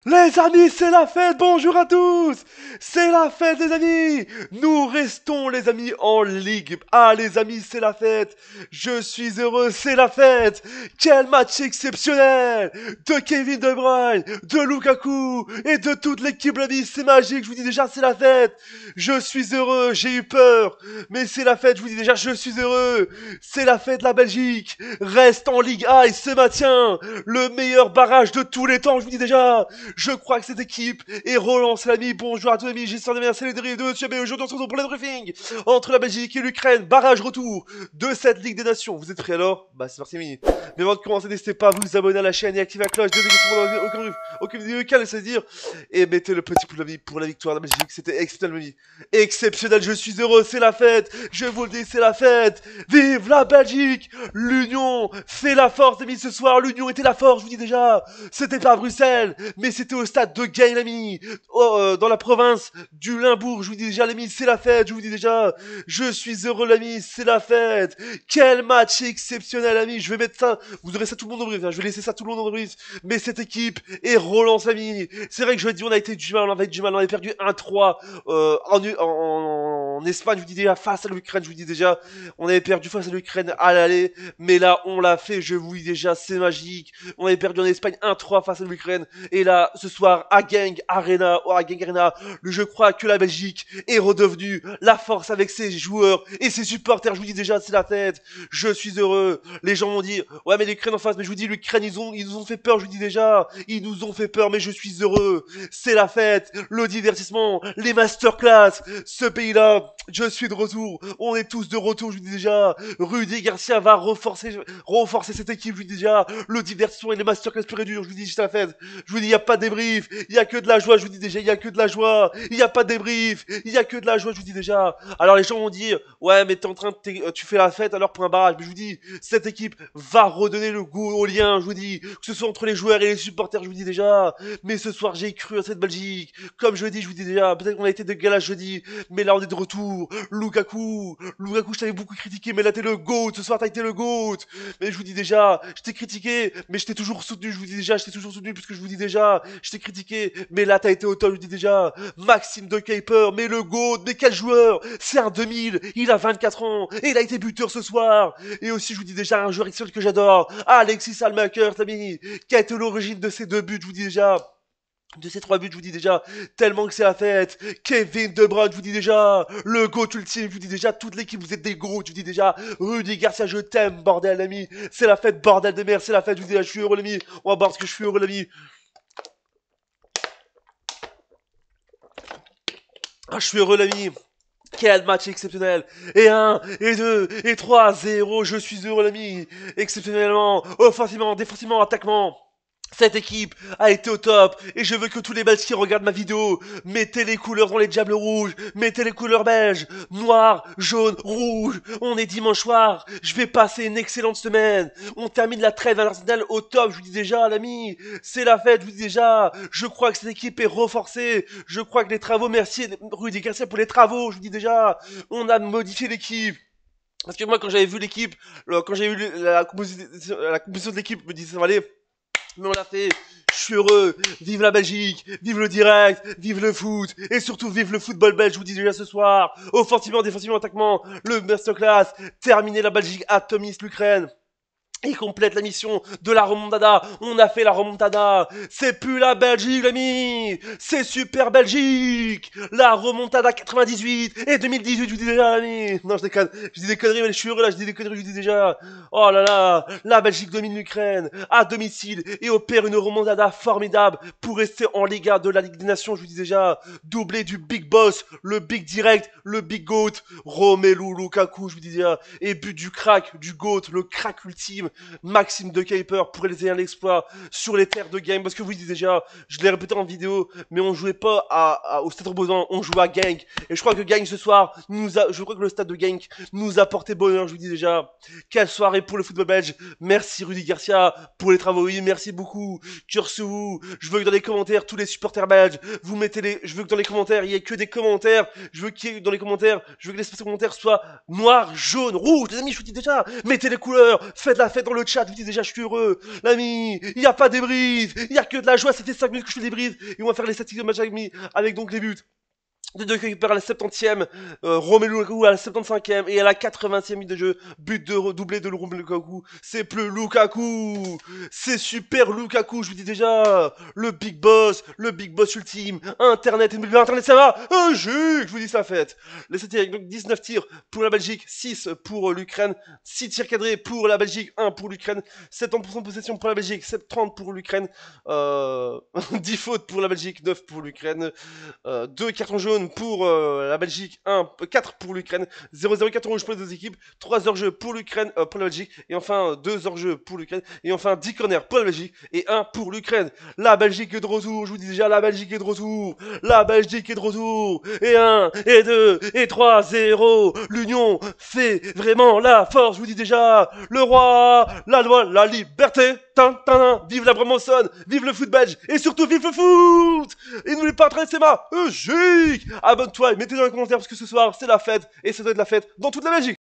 Les amis, c'est la fête, bonjour à tous. C'est la fête les amis. Nous restons les amis en Ligue. Ah les amis, c'est la fête. Je suis heureux, c'est la fête. Quel match exceptionnel de Kevin De Bruyne, de Lukaku et de toute l'équipe l'ami, c'est magique, je vous dis déjà c'est la fête. Je suis heureux, j'ai eu peur, mais c'est la fête, je vous dis déjà je suis heureux. C'est la fête, la Belgique reste en Ligue A et se maintient. Le meilleur barrage de tous les temps, je vous dis déjà. Je crois que cette équipe est relancée l'ami. Bonjour à tous les amis, j'espère de bien c'est les dérives de Monsieur B. Aujourd'hui on se retrouve pour le briefing entre la Belgique et l'Ukraine. Barrage retour de cette Ligue des Nations. Vous êtes prêts alors? Bah c'est parti mini. Mais avant de commencer, n'hésitez pas à vous abonner à la chaîne et activer la cloche. Aucune vidéo calme, c'est-à-dire. Et mettez le petit pouce l'ami pour la victoire de la Belgique. C'était exceptionnel mini. Exceptionnel, je suis heureux, c'est la fête. Je vous le dis, c'est la fête. Vive la Belgique. L'union fait la force amis ce soir. L'union était la force, je vous dis déjà. C'était pas à Bruxelles, mais c'était au stade de Gagnes, l'ami, dans la province du Limbourg. Je vous dis déjà, l'ami, c'est la fête. Je vous dis déjà, je suis heureux, l'ami, c'est la fête. Quel match exceptionnel, l'ami. Je vais mettre ça, vous aurez ça tout le monde en brief. Hein. Je vais laisser ça tout le monde en brief. Mais cette équipe est relance, l'ami. C'est vrai que je vais dire, on a été du mal, on avait du mal, on avait perdu 1-3 en Espagne. Je vous dis déjà, face à l'Ukraine, je vous dis déjà, on avait perdu face à l'Ukraine à l'aller. Mais là, on l'a fait, je vous dis déjà, c'est magique. On avait perdu en Espagne 1-3 face à l'Ukraine. Et là, ce soir, à Genk Arena, je crois que la Belgique est redevenue la force avec ses joueurs et ses supporters. Je vous dis déjà, c'est la fête. Je suis heureux. Les gens m'ont dit, ouais, mais l'Ukraine en face. Mais je vous dis, l'Ukraine, ils nous ont fait peur. Je vous dis déjà, ils nous ont fait peur, mais je suis heureux. C'est la fête, le divertissement, les masterclass. Ce pays-là, je suis de retour. On est tous de retour. Je vous dis déjà, Rudy Garcia va renforcer cette équipe. Je vous dis déjà, le divertissement et les masterclass pur et dur. Je vous dis, c'est la fête. Je vous dis, il n'y a pas de débrief, il n'y a que de la joie, je vous dis déjà, il n'y a que de la joie, il n'y a pas de débrief, il n'y a que de la joie, je vous dis déjà. Alors les gens vont dire, ouais, mais t'es en train de tu fais la fête alors pour un barrage, mais je vous dis, cette équipe va redonner le goût au lien, je vous dis, que ce soit entre les joueurs et les supporters, je vous dis déjà. Mais ce soir, j'ai cru à cette Belgique, comme je dis, je vous dis déjà, peut-être qu'on a été de gala jeudi, mais là on est de retour. Lukaku, je t'avais beaucoup critiqué, mais là t'es le GOAT, ce soir t'as été le GOAT. Mais je vous dis déjà, je t'ai critiqué, mais je t'ai toujours soutenu, je vous dis déjà, je t'ai toujours soutenu, puisque je vous dis déjà, je t'ai critiqué, mais là t'as été au top, je vous dis déjà, Maxime de Kuiper, mais le GOAT, mais quel joueur, c'est un 2000, il a 24 ans, et il a été buteur ce soir, et aussi je vous dis déjà, un joueur exceptionnel que j'adore, Alexis Almaker, ami, qui a été l'origine de ces 2 buts, je vous dis déjà, de ces 3 buts, je vous dis déjà, tellement que c'est la fête. Kevin De Bruyne, je vous dis déjà, le GOAT ultime, je vous dis déjà, toute l'équipe, vous êtes des GOAT, je vous dis déjà, Rudy Garcia, je t'aime, bordel, l'ami. C'est la fête, bordel de merde, c'est la fête, je vous dis déjà, je suis heureux, l'ami. On va voir ce que je suis heureux, l'ami. Ah, je suis heureux, l'ami. Quel match exceptionnel. Et 1, et 2, et 3, 0, je suis heureux, l'ami. Exceptionnellement, offensivement, défensivement, attaquement. Cette équipe a été au top et je veux que tous les Belges qui regardent ma vidéo mettez les couleurs dans les diables rouges, mettez les couleurs belges, noir, jaune, rouge. On est dimanche soir, je vais passer une excellente semaine. On termine la trêve internationale au top, je vous dis déjà l'ami, c'est la fête, je vous dis déjà. Je crois que cette équipe est renforcée, je crois que les travaux, merci Rudy Garcia pour les travaux, je vous dis déjà. On a modifié l'équipe. Parce que moi quand j'avais vu l'équipe, quand j'ai vu la composition de l'équipe, je me disais ça va aller. Mais on l'a fait, je suis heureux, vive la Belgique, vive le direct, vive le foot, et surtout vive le football belge, je vous dis déjà ce soir, offensivement, défensivement, attaquement, le masterclass, terminer la Belgique, atomise l'Ukraine. Il complète la mission de la remontada. On a fait la remontada. C'est plus la Belgique, l'ami. C'est Super Belgique. La remontada 98 et 2018, je vous dis déjà, l'ami. Non, je déconne. Je dis des conneries, mais je suis heureux là. Je dis des conneries, je vous dis déjà. Oh là là. La Belgique domine l'Ukraine à domicile et opère une remontada formidable pour rester en Liga de la Ligue des Nations, je vous dis déjà. Doublé du Big Boss, le Big Direct, le Big Goat, Romelu Lukaku, je vous dis déjà. Et but du crack, du Goat, le crack ultime. Maxime de Kuiper pour réaliser un exploit sur les terres de Genk. Parce que vous dites déjà, je l'ai répété en vidéo, mais on jouait pas au Stade Robodan, on jouait à Genk. Et je crois que Genk ce soir, je crois que le stade de Genk nous a porté bonheur, je vous dis déjà. Quelle soirée pour le football belge. Merci Rudy Garcia pour les travaux. Oui, merci beaucoup. Cœur sur vous. Je veux que dans les commentaires, tous les supporters belges, vous mettez je veux que dans les commentaires, il y ait que des commentaires. Je veux qu'il y ait dans les commentaires, je veux que l'espace de commentaires soit noir, jaune, rouge. Les amis, je vous dis déjà, mettez les couleurs, faites la fête. fête dans le chat, vous dites déjà je suis heureux, l'ami, il n'y a pas des brises, il n'y a que de la joie, ça fait 5 minutes que je fais des brises, et on va faire les statistiques de match avec donc les buts. De récupère à la 70e, Romelu Lukaku à la 75e et à la 80e minute de jeu, but de doublé de Romelu Lukaku, c'est plus Lukaku, c'est super Lukaku, je vous dis déjà, le big boss ultime, internet, internet ça va, je vous dis ça fête. Les statistiques, donc 19 tirs pour la Belgique, 6 pour l'Ukraine, 6 tirs cadrés pour la Belgique, 1 pour l'Ukraine, 70% de possession pour la Belgique, 30 pour l'Ukraine, 10 fautes pour la Belgique, 9 pour l'Ukraine, 2 cartons jaunes pour la Belgique, 4 pour l'Ukraine, 0-0 carton rouge pour les deux équipes, 3 hors-jeu pour l'Ukraine, pour la Belgique, et enfin 2 hors-jeu pour l'Ukraine, et enfin 10 corners pour la Belgique, et 1 pour l'Ukraine. La Belgique est de retour, je vous dis déjà, la Belgique est de retour, la Belgique est de retour, et 1, et 2, et 3, 0, l'union fait vraiment la force, je vous dis déjà, le roi, la loi, la liberté, vive la Bremonson, vive le foot belge, et surtout vive le foot. Et n'oubliez pas, c'est ma Belgique. Abonne-toi et mettez dans les commentaires parce que ce soir c'est la fête et ça doit être la fête dans toute la Belgique.